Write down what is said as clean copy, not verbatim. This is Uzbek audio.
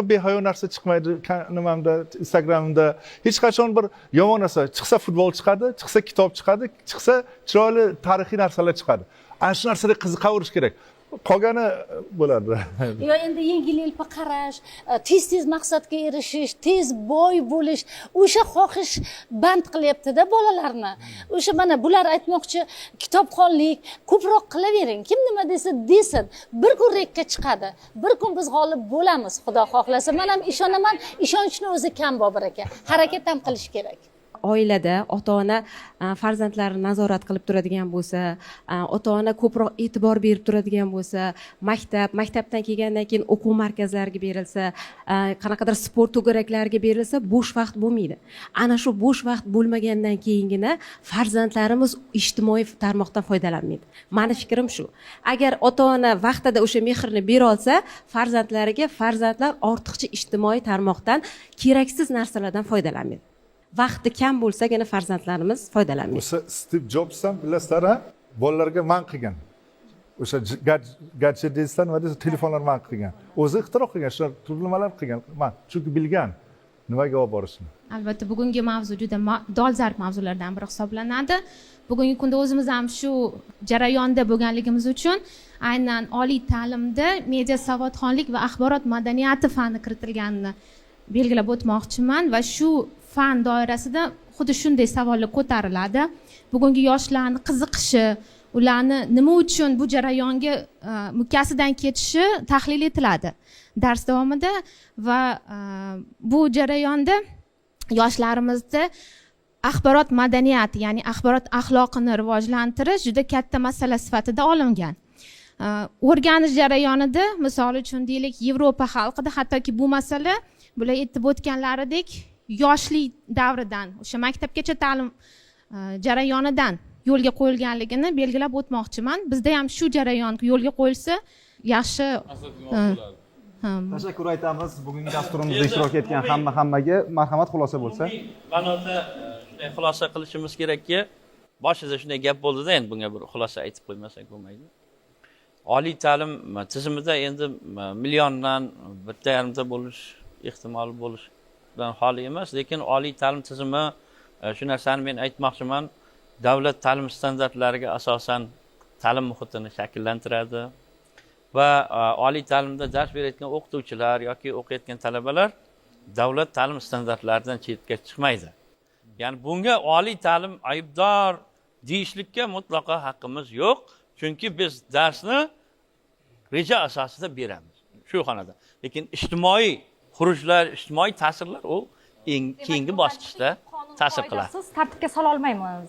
behayo narsa chiqmaydi nimamda Instagramimda hech qachon bir yomon narsa chiqsa futbol chiqadi, chiqsa kitob chiqadi, chiqsa chiroyli tarixiy narsalar chiqadi. Ana shu narsaga qiziqaverish kerak. Qolgani bo'ladi. Yo endi yengil-yelpi qarash, tez-tez maqsadga erishish, tez boy bo'lish, o'sha xohish band qilyapti-da bolalarni. O'sha mana bular aytmoqchi, kitobxonlik ko'proq qilavering. Kim nima desa desin, bir kun rekka chiqadi. Bir kun biz g'olib bo'lamiz, Xudo xohlasa. Men ham ishonaman, ishonchni o'zi kam Bobur aka. Harakat ham qilish kerak. Oilada ota-ona farzandlarini nazorat qilib turadigan bo'lsa, ota-ona ko'proq e'tibor berib turadigan bo'lsa, maktabdan kelgandan keyin o'quv markazlariga berilsa, qanaqadir sport to'garaklariga berilsa, bo'sh vaqt bo'lmaydi. Ana shu bo'sh vaqt bo'lmagandan keyingina farzandlarimiz ijtimoiy tarmoqdan foydalanmaydi. Mani fikrim shu. Agar ota-ona vaqtida o'sha mehrni bera olsa, farzandlar ortiqcha ijtimoiy tarmoqdan keraksiz narsalardan foydalanmaydi. Vaqti kam bo'lsagina farzandlarimiz foydalanmaydi. O'sha Steve Jobs ham bilasizlar, bolalarga man qilgan. O'sha gadjet deysizlar, nima deysiz, telefonlar man qilgan. O'zi ixtiro qilgan, shu turlimalar qilgan. Chunki bilgan nimaga olib borishni. Albatta bugungi mavzu juda dolzarb mavzulardan biri hisoblanadi. Bugungi kunda o'zimiz ham shu jarayonda bo'lganligimiz uchun aynan oliy ta'limda media savodxonlik va axborot madaniyati fani kiritilganini belgilab o'tmoqchiman va shu fan doirasida xuddi shunday savollar ko'tariladi. Bugungi yoshlarning qiziqishi, ularni nima uchun bu jarayonga mukkasidan ketishi tahlil etiladi dars davomida va bu jarayonda yoshlarimizni axborot madaniyati, ya'ni axborot axloqini rivojlantirish juda katta masala sifatida olingan. O'rganish jarayonida, misol uchun deylik, Yevropa xalqida hattoki bu masala bular aytib o'tganlaridek yoshlik davridan, o'sha maktabgacha ta'lim jarayonidan yo'lga qo'yilganligini belgilab o'tmoqchiman. Bizda ham shu jarayon yo'lga qo'yilsa yaxshi. Tashakkur aytamiz bugungi dasturimizda ishtirok etgan hammaga. Marhamat, xulosa bo'lsa. Qanota shunday xulosa qilishimiz kerakki, boshida shunday gap bo'ldi-da, endi bunga bir xulosa aytib qo'ymasak bo'lmaydi. Oliy ta'lim tizimida endi milliondan bitta yarimta bo'lish ehtimoli bo'lishdan xoli emas, lekin oliy ta'lim tizimi shu narsani men aytmoqchiman, davlat ta'lim standartlariga asosan ta'lim muhitini shakllantiradi va oliy ta'limda dars berayotgan o'qituvchilar yoki o'qiyotgan talabalar davlat ta'lim standartlaridan chetga chiqmaydi. Ya'ni bunga oliy ta'lim aybdor deyishlikka mutlaqo haqqimiz yo'q, chunki biz darsni reja asosida beramiz shu xonada. Lekin ijtimoiy xurujlar, ijtimoiy ta'sirlar u keyingi bosqichda ta'sir qiladi. Tartibga sola olmaymiz.